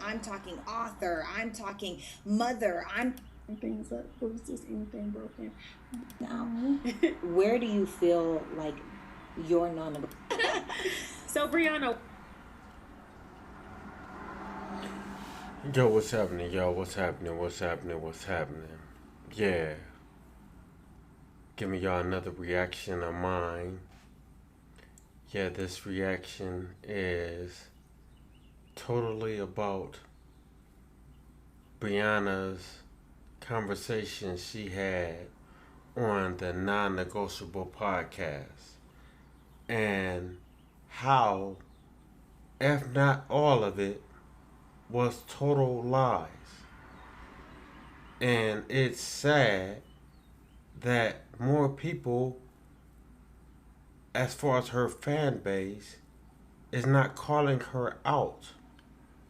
I'm talking author, I'm talking mother, I'm things up. It was just anything broken. now. Where do you feel like you're non-negotiable? So Brianna, Yo, what's happening? Yo, what's happening? What's happening? What's happening? Yeah, giving y'all another reaction of mine. Yeah, this reaction is totally about Brianna's conversation she had on the non negotiable podcast and how, if not all of it, was total lies. And it's sad that more people, as far as her fan base, is not calling her out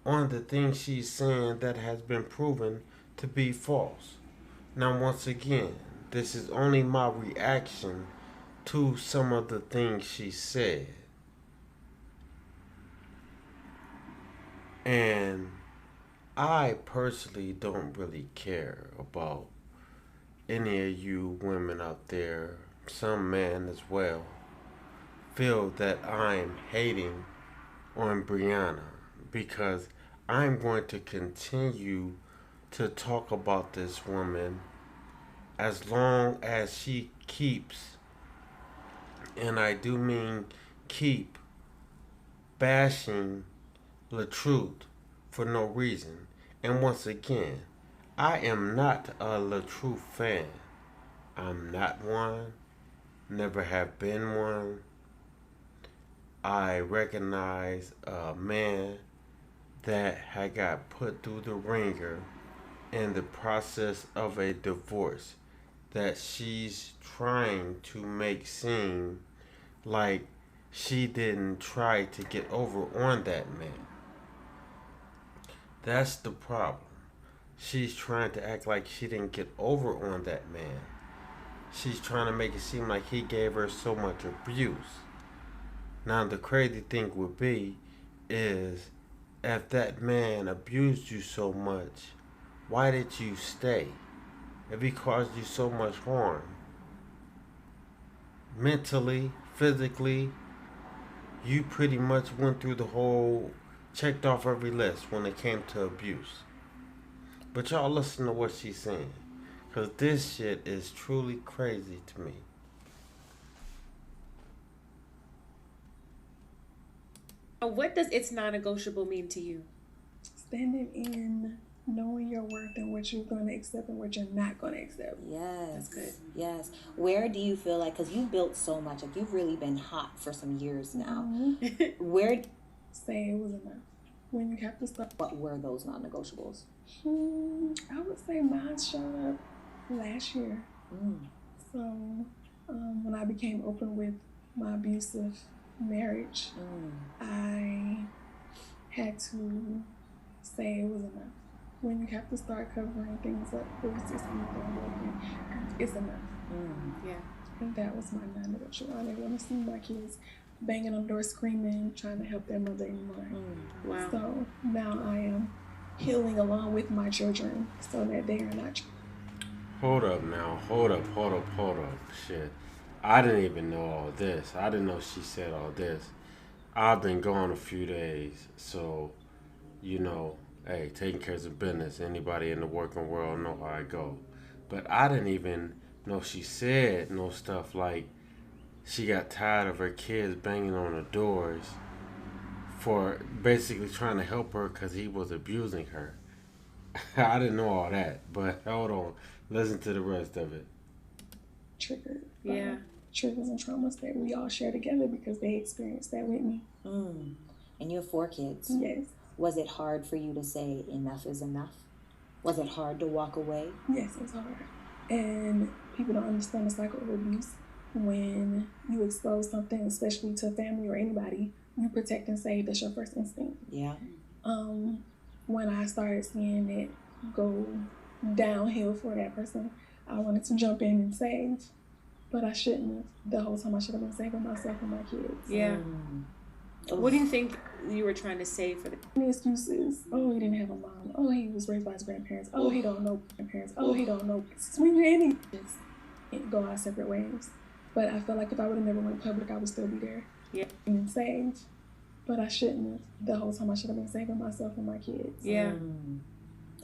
on the things she's saying that has been proven to be false. Now, once again, this is only my reaction to some of the things she said. And I personally don't really care about any of you women out there, some men as well, feel that I'm hating on Brianna because I'm going to continue to talk about this woman as long as she keeps, and I do mean keep, bashing the truth for no reason. And once again, I am not a LaTruth fan. I'm not one, never have been one. I recognize a man that had got put through the ringer in the process of a divorce that she's trying to make seem like she didn't try to get over on that man. That's the problem. She's trying to act like she didn't get over on that man. She's trying to make it seem like he gave her so much abuse. Now the crazy thing would be is if that man abused you so much, why did you stay? If he caused you so much harm, mentally, physically, you pretty much went through the whole, checked off every list when it came to abuse. But y'all listen to what she's saying. Because this shit is truly crazy to me. what does it's non-negotiable mean to you? Standing in knowing your worth and what you're going to accept and what you're not going to accept. Yes. That's good. Yes. Where do you feel like, because you've built so much, like you've really been hot for some years now. Where, Say it was enough. When you have to stop. what were those non-negotiables? I would say mine showed up last year. So when I became open with my abusive marriage, I had to say it was enough. When you have to start covering things up, it was just anything broken. It's enough. Yeah. And that was my non-negotiable. I didn't want to see my kids banging on doors, screaming, trying to help their mother anymore. Wow. So now I am healing along with my children so that they are not. Hold up now. Hold up. Shit. I didn't even know all this. I didn't know she said all this. I've been gone a few days, so, hey, taking care of business. Anybody in the working world know how I go. But I didn't even know she said no stuff like she got tired of her kids banging on the doors for basically trying to help her because he was abusing her. I didn't know all that, but hold on. Listen to the rest of it. Triggered. Yeah. Triggers and traumas that we all share together because they experienced that with me. And you have 4 kids. Yes. Was it hard for you to say enough is enough? Was it hard to walk away? Yes, it's hard. And people don't understand the cycle of abuse. When you expose something, especially to family or anybody, you protect and save. That's your first instinct. Yeah. When I started seeing it go downhill for that person, I wanted to jump in and save, but I shouldn't have. The whole time I should have been saving myself and my kids. Yeah. What do you think you were trying to say for the Any excuses? Oh, he didn't have a mom. Oh, he was raised by his grandparents. Oh, he don't know grandparents. Oh, he don't know. Swing your any. Just go our separate ways. But I feel like if I would have never went public, I would still be there. Yeah. And saved. But I shouldn't have. The whole time I should have been saving myself and my kids. Yeah.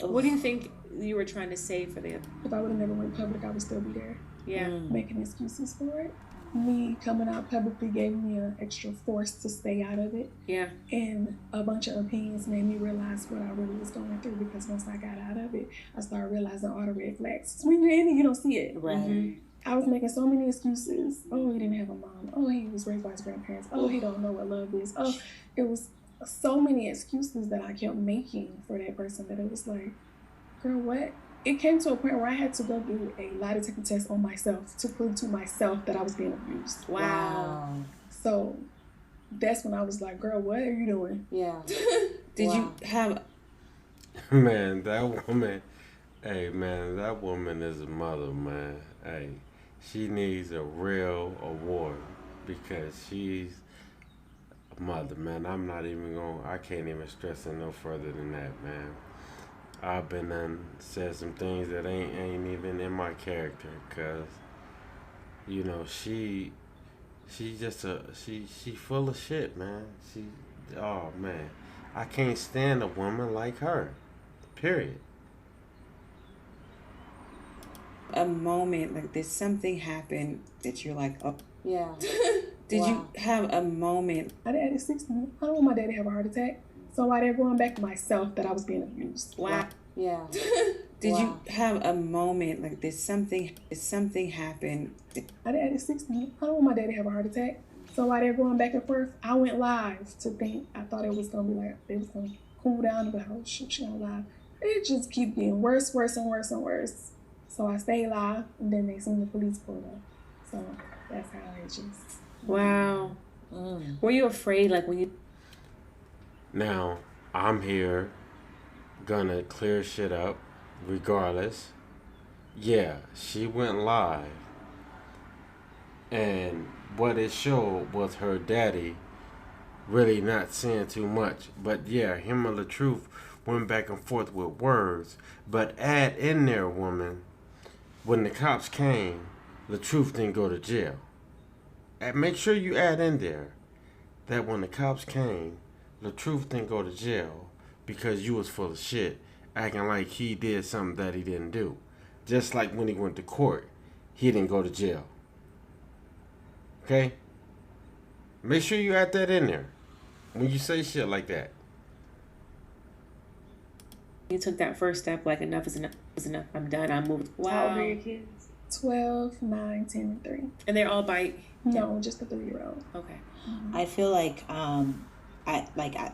What do you think you were trying to say for the If I would have never went public, I would still be there. Yeah. Making excuses for it. Me coming out publicly gave me an extra force to stay out of it. Yeah. And a bunch of opinions made me realize what I really was going through, because once I got out of it, I started realizing all the red flags. When you're in it, you don't see it. Right. I was making so many excuses. Oh, he didn't have a mom. Oh, he was raised by his grandparents. Oh, he don't know what love is. Oh, it was so many excuses that I kept making for that person that it was like, girl, what? It came to a point where I had to go do a lie detector test on myself to prove to myself that I was being abused. Wow. So that's when I was like, girl, what are you doing? Yeah. Did you have Man, that woman, hey, man, that woman is a mother, man. Hey, she needs a real award because she's a mother, man. I can't even stress it no further than that, man. I've been said some things that ain't even in my character, cause you know she just she full of shit, man. Oh man, I can't stand a woman like her. Period. A moment like did something happen that you're like, oh Yeah. did you have a moment? My dad is 60. I don't want my dad to have a heart attack. So while they're going back to myself that I was being abused. Wow. Yeah. Did you have a moment like did something happen? My dad is 60. I don't want my dad to have a heart attack. So while they're going back and forth, I went live to think. I thought it was gonna be like it was gonna cool down, but oh shoot, she on live. It just keep getting worse and worse and worse. So I stayed live, and then they seen the police pull up. So that's how it just. Wow. Were you afraid, like when you? Now I'm here, gonna clear shit up, regardless. Yeah, she went live, and what it showed was her daddy really not saying too much. But yeah, him and the truth went back and forth with words. But add in there, woman, when the cops came, the truth didn't go to jail. And make sure you add in there that when the cops came, the truth didn't go to jail because you was full of shit, acting like he did something that he didn't do. Just like when he went to court, he didn't go to jail. Okay? Make sure you add that in there when you say shit like that. You took that first step, like enough is enough. I'm done. I'm moving. Wow. How old are your kids? 12, 9, 10, and 3. And they're all by. No, just a 3-year-old. Okay. I feel like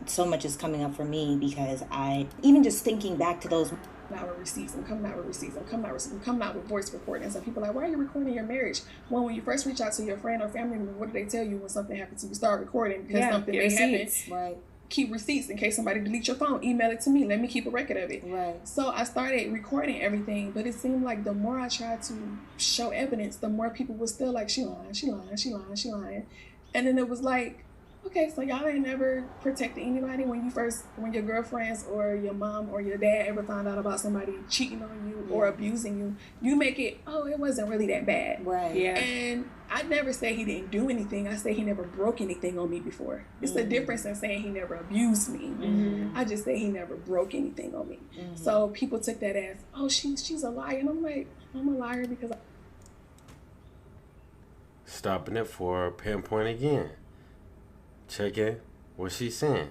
so much is coming up for me because I even just thinking back to those. Out with receipts. I'm coming out with receipts. I'm coming out with voice recordings. And people are like, why are you recording your marriage? Well, when you first reach out to your friend or family member, what do they tell you when something happens to you? Start recording because something may happen. Right. Keep receipts in case somebody deletes your phone. Email it to me. Let me keep a record of it. Right. So I started recording everything, but it seemed like the more I tried to show evidence, the more people were still like, she lying. And then it was like, okay, so y'all ain't never protected anybody when your girlfriends or your mom or your dad ever found out about somebody cheating on you or abusing you, you make it, oh, it wasn't really that bad. Right. Yeah. And I never say he didn't do anything. I say he never broke anything on me before. It's a difference in saying he never abused me. I just say he never broke anything on me. So people took that as, oh, she's a liar. And I'm like, I'm a liar because Stopping it for a pinpoint again. Checking what she's saying,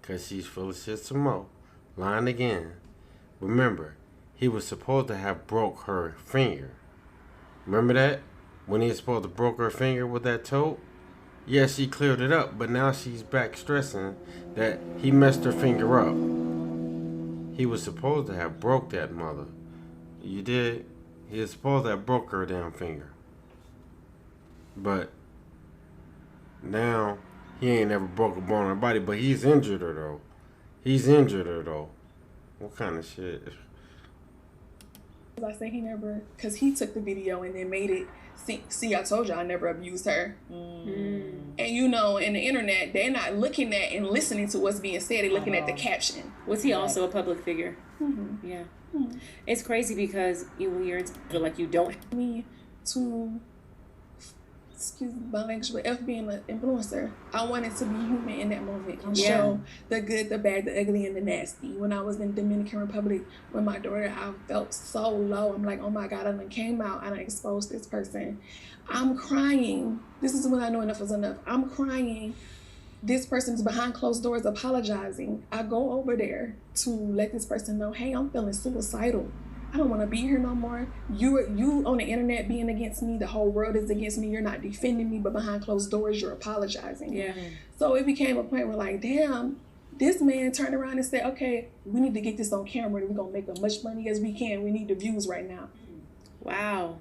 because she's full of shit some more. Lying again. Remember, he was supposed to have broke her finger. Remember that? When he was supposed to broke her finger with that toe? Yeah, she cleared it up, but now she's back stressing that he messed her finger up. He was supposed to have broke that mother. You did? He was supposed to have broke her damn finger. But now he ain't never broke a bone in her body, but he's injured her though. What kind of shit? I say he never, because he took the video and then made it See, I told you I never abused her. And you know, in the internet, they're not looking at and listening to what's being said. They're looking at the caption. Was he also a public figure? Mm-hmm. Yeah. Mm-hmm. It's crazy because when you're feel like you don't me to, excuse my language, but F being an influencer, I wanted to be human in that moment and show the good, the bad, the ugly, and the nasty. When I was in Dominican Republic with my daughter, I felt so low. I'm like, oh my God, I done came out, I done exposed this person. I'm crying. This is when I know enough is enough. I'm crying. This person's behind closed doors apologizing. I go over there to let this person know, hey, I'm feeling suicidal. I don't want to be here no more. You on the internet being against me. The whole world is against me. You're not defending me, but behind closed doors, you're apologizing. Yeah. So it became a point where like, damn, this man turned around and said, okay, we need to get this on camera. We're going to make as much money as we can. We need the views right now. Wow.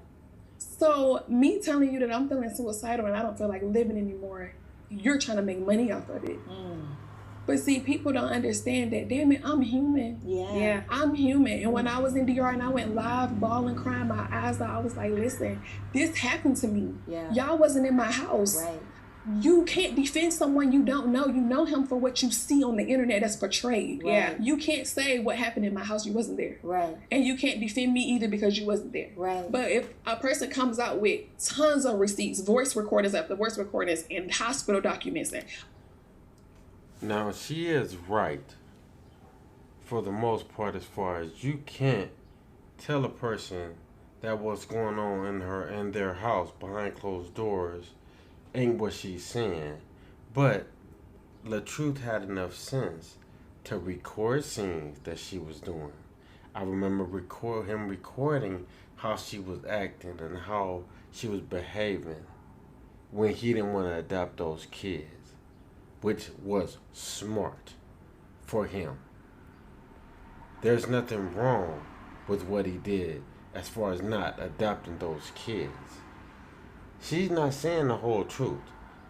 So me telling you that I'm feeling suicidal and I don't feel like living anymore, you're trying to make money off of it. But see, people don't understand that. Damn it, I'm human. Yeah. I'm human. And when I was in DR and I went live, bawling, crying my eyes out, I was like, listen, this happened to me. Yeah. Y'all wasn't in my house. Right. You can't defend someone you don't know. You know him for what you see on the internet that's portrayed. Right. Yeah. You can't say what happened in my house, you wasn't there. Right. And you can't defend me either because you wasn't there. Right. But if a person comes out with tons of receipts, voice recordings after voice recordings, and hospital documents, and now, she is right for the most part as far as you can't tell a person that what's going on in their house behind closed doors ain't what she's saying. But the truth had enough sense to record scenes that she was doing. I remember him recording how she was acting and how she was behaving when he didn't want to adopt those kids, which was smart for him. There's nothing wrong with what he did as far as not adopting those kids. She's not saying the whole truth.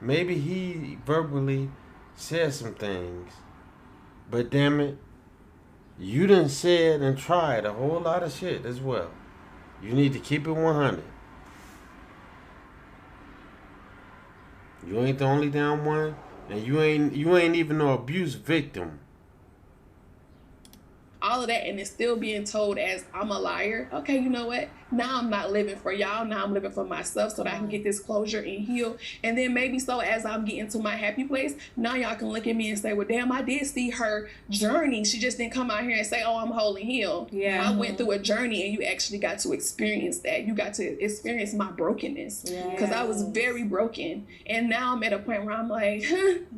Maybe he verbally said some things, but damn it, you done said and tried a whole lot of shit as well. You need to keep it 100. You ain't the only damn one. And you ain't even no abuse victim. all of that, and it's still being told as I'm a liar. Okay, you know what? Now I'm not living for y'all. Now I'm living for myself so that I can get this closure and heal. And then maybe so as I'm getting to my happy place, now y'all can look at me and say, well, damn, I did see her journey. She just didn't come out here and say, oh, I'm whole and healed. Yeah. I went through a journey and you actually got to experience that. You got to experience my brokenness because I was very broken. And now I'm at a point where I'm like,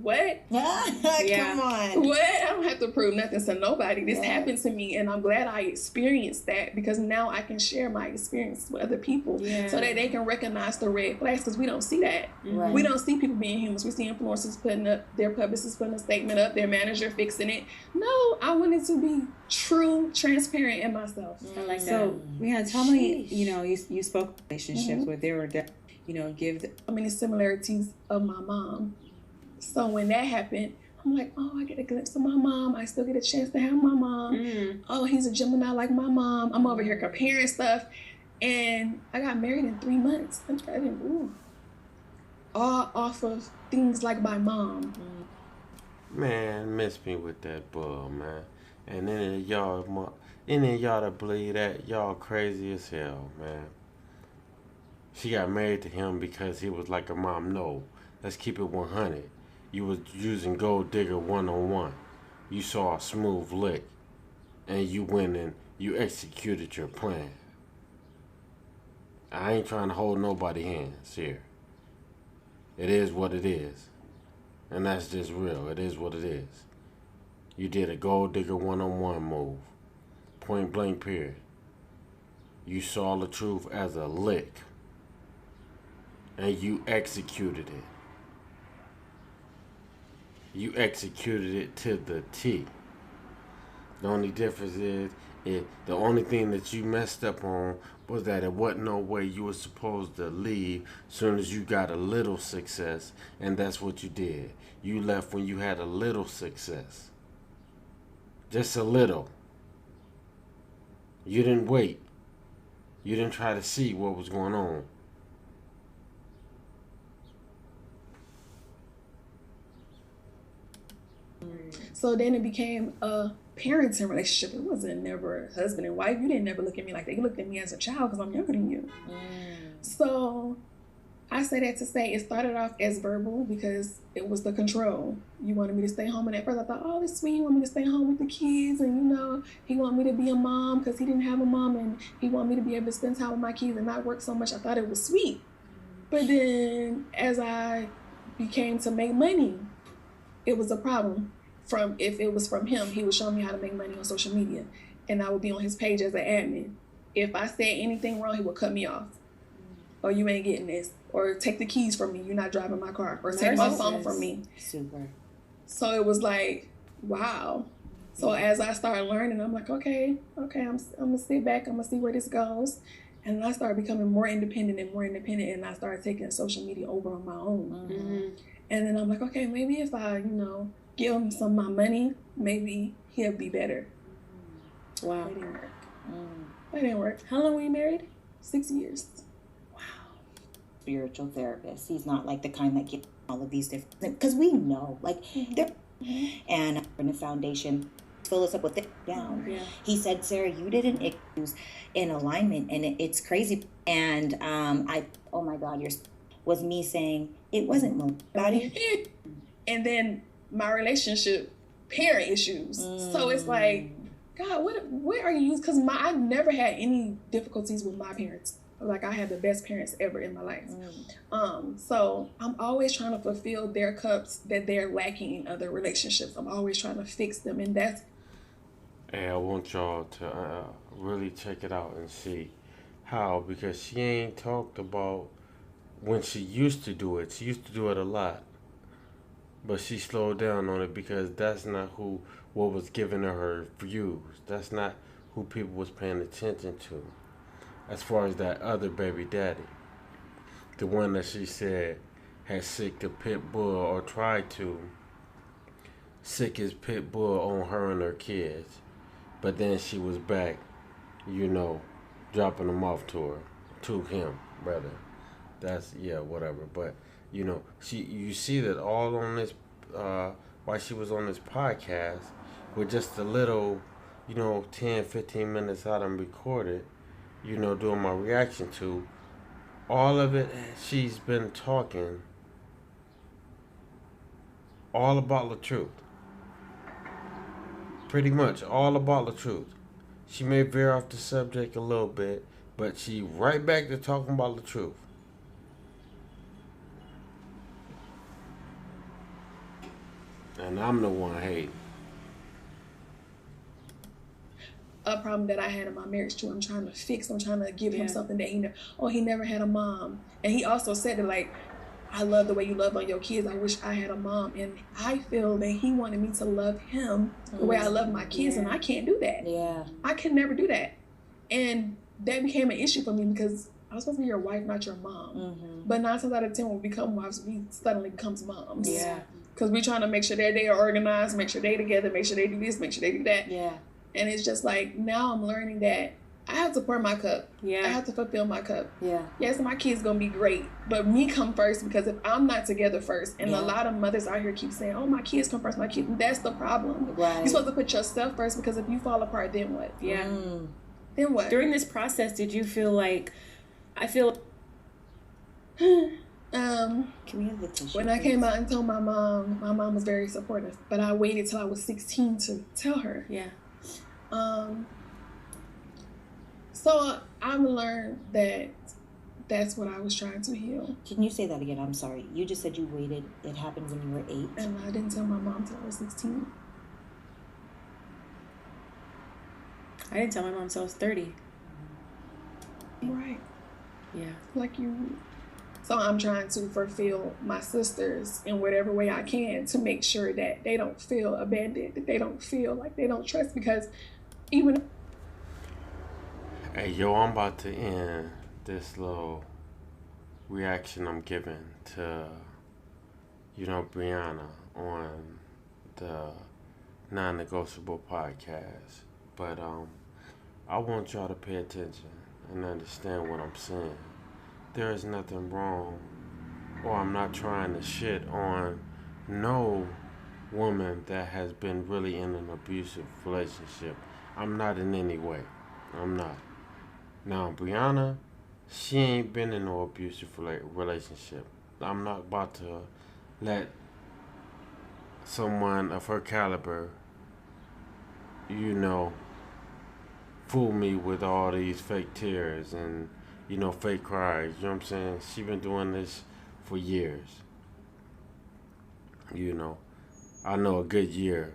what? Come on. What? I don't have to prove nothing to nobody. This happened to me, and I'm glad I experienced that because now I can share my experience with other people so that they can recognize the red flags, because we don't see that. Right. We don't see people being humans. We see influencers putting up, their publicists putting a statement up, their manager fixing it. No, I wanted to be true, transparent in myself. I like So, Brianna, tell me, you spoke relationships where there were, give the... So many similarities of my mom. So when that happened, I'm like, oh, I get a glimpse of my mom. I still get a chance to have my mom. Oh, he's a Gemini like my mom. I'm over here comparing stuff. And I got married in 3 months. I'm trying all off of things like my mom. Man, miss me with that bull, man. And then y'all that believe that, y'all crazy as hell, man. She got married to him because he was like a mom. No, let's keep it 100. You was using Gold Digger 101. You saw a smooth lick, and you went and you executed your plan. I ain't trying to hold nobody's hands here. It is what it is. And that's just real. It is what it is. You did a Gold Digger 101 move. Point blank period. You saw the truth as a lick. And you executed it. You executed it to the T. The only difference is, the only thing that you messed up on was that it wasn't no way you were supposed to leave soon as you got a little success, and that's what you did. You left when you had a little success. Just a little. You didn't wait. You didn't try to see what was going on. So then it became a parenting relationship. It wasn't never husband and wife. You didn't never look at me like that. You looked at me as a child because I'm younger than you. So I say that to say it started off as verbal because it was the control. You wanted me to stay home, and at first I thought, oh, it's sweet. You want me to stay home with the kids, and he wanted me to be a mom because he didn't have a mom, and he wanted me to be able to spend time with my kids and not work so much. I thought it was sweet. But then as I became to make money, it was a problem. If it was from him, he would show me how to make money on social media, and I would be on his page as an admin. If I said anything wrong, he would cut me off. Oh, you ain't getting this. Or take the keys from me. You're not driving my car. Or take my phone from me. Super. So it was like, wow. So as I started learning, I'm like, okay, I'm going to sit back. I'm going to see where this goes. And I started becoming more independent. And I started taking social media over on my own. Mm-hmm. And then I'm like, okay, maybe if I, give him some of my money, maybe he'll be better. Wow. That didn't work. That didn't work. How long were you married? 6 years. Spiritual therapist. He's not like the kind that gives all of these different, because we know, like, they're, and in the foundation, fill us up with it down. Yeah. He said, Sarah, you did an issues in alignment, and it's crazy. And oh my God, was me saying it wasn't my body. And then my relationship, parent issues. So it's like, God, what are you? Because I've never had any difficulties with my parents. Like, I had the best parents ever in my life. So I'm always trying to fulfill their cups that they're lacking in other relationships. I'm always trying to fix them. And that's... Hey, I want y'all to really check it out and see how, because she ain't talked about when she used to do it. She used to do it a lot. But she slowed down on it because that's not what was giving her views. That's not who people was paying attention to. As far as that other baby daddy, the one that she said had sicked a pit bull or tried to sick his pit bull on her and her kids, but then she was back, dropping them off to him, rather. That's, whatever. But, you see that all on this, while she was on this podcast, with just a little, 10, 15 minutes out and recorded, doing my reaction to, all of it, she's been talking all about the truth. Pretty much all about the truth. She may veer off the subject a little bit, but she right back to talking about the truth. And I'm the one hating. A problem that I had in my marriage too. I'm trying to fix. I'm trying to give him something that he never had a mom. And he also said that, like, I love the way you love on your kids. I wish I had a mom. And I feel that he wanted me to love him the way I love my kids, and I can't do that. Yeah. I can never do that. And that became an issue for me because I was supposed to be your wife, not your mom. But 9 times out of 10, when we become wives, we suddenly becomes moms. Yeah. Because we're trying to make sure that they are organized, make sure they together, make sure they do this, make sure they do that. Yeah. And it's just like, now I'm learning that I have to pour my cup. Yeah. I have to fulfill my cup. Yeah. Yes, my kid's going to be great, but me come first, because if I'm not together first, and a lot of mothers out here keep saying, oh, my kids come first, my kids. That's the problem. Right. You're supposed to put yourself first, because if you fall apart, then what? Yeah. Then what? During this process, did you feel like, Can we have the tissue? When I came out and told my mom was very supportive, but I waited till I was 16 to tell her. Yeah. So I've learned that that's what I was trying to heal. Can you say that again? I'm sorry. You just said you waited. It happened when you were 8. And I didn't tell my mom till I was 16. I didn't tell my mom until I was 30. Right. Yeah. Like you. So I'm trying to fulfill my sisters in whatever way I can to make sure that they don't feel abandoned, that they don't feel like they don't trust, because even... Hey, yo, I'm about to end this little reaction I'm giving to, Brianna on the Non-Negotiable podcast. But I want y'all to pay attention and understand what I'm saying. There is nothing wrong, or I'm not trying to shit on no woman that has been really in an abusive relationship. I'm not in any way. I'm not. Now, Brianna, she ain't been in no abusive relationship. I'm not about to let someone of her caliber, you know, fool me with all these fake tears and, fake cries. You know what I'm saying? She been doing this for years. I know a good year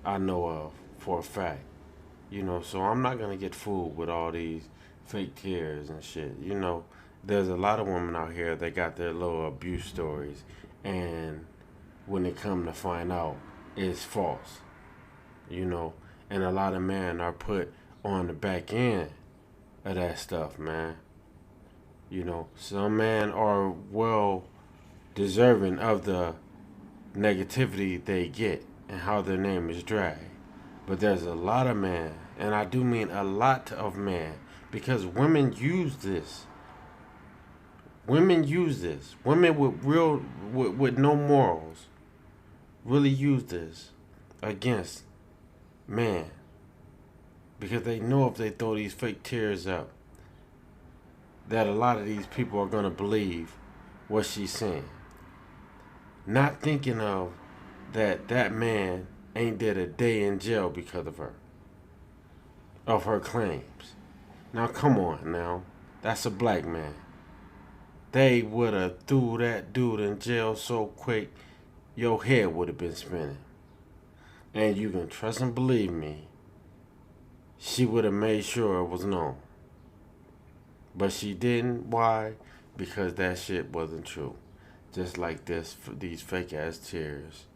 I know of for a fact. So I'm not gonna get fooled with all these fake tears and shit. There's a lot of women out here that got their little abuse stories, and when they come to find out, it's false. And a lot of men are put on the back end of that stuff, man. Some men are well deserving of the negativity they get and how their name is dragged. But there's a lot of men, and I do mean a lot of men, because women use this. Women use this. Women with no morals really use this against men, because they know if they throw these fake tears up, that a lot of these people are gonna believe what she's saying, not thinking of that man ain't did a day in jail because of her claims. Now come on now. That's a black man. They would have threw that dude in jail so quick your head would have been spinning. And you can trust and believe me, she would have made sure it was known. But she didn't. Why? Because that shit wasn't true. Just like these fake ass tears.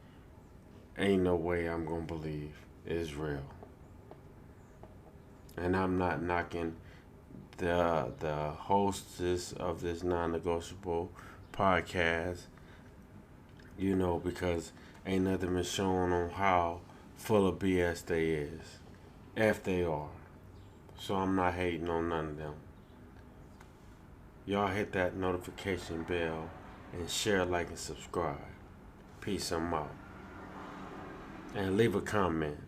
Ain't no way I'm gonna believe it's real. And I'm not knocking the hostess of this non-negotiable podcast, because ain't nothing been shown on how full of BS they is, if they are. So I'm not hating on none of them. Y'all hit that notification bell and share, like, and subscribe. Peace, I'm out. And leave a comment.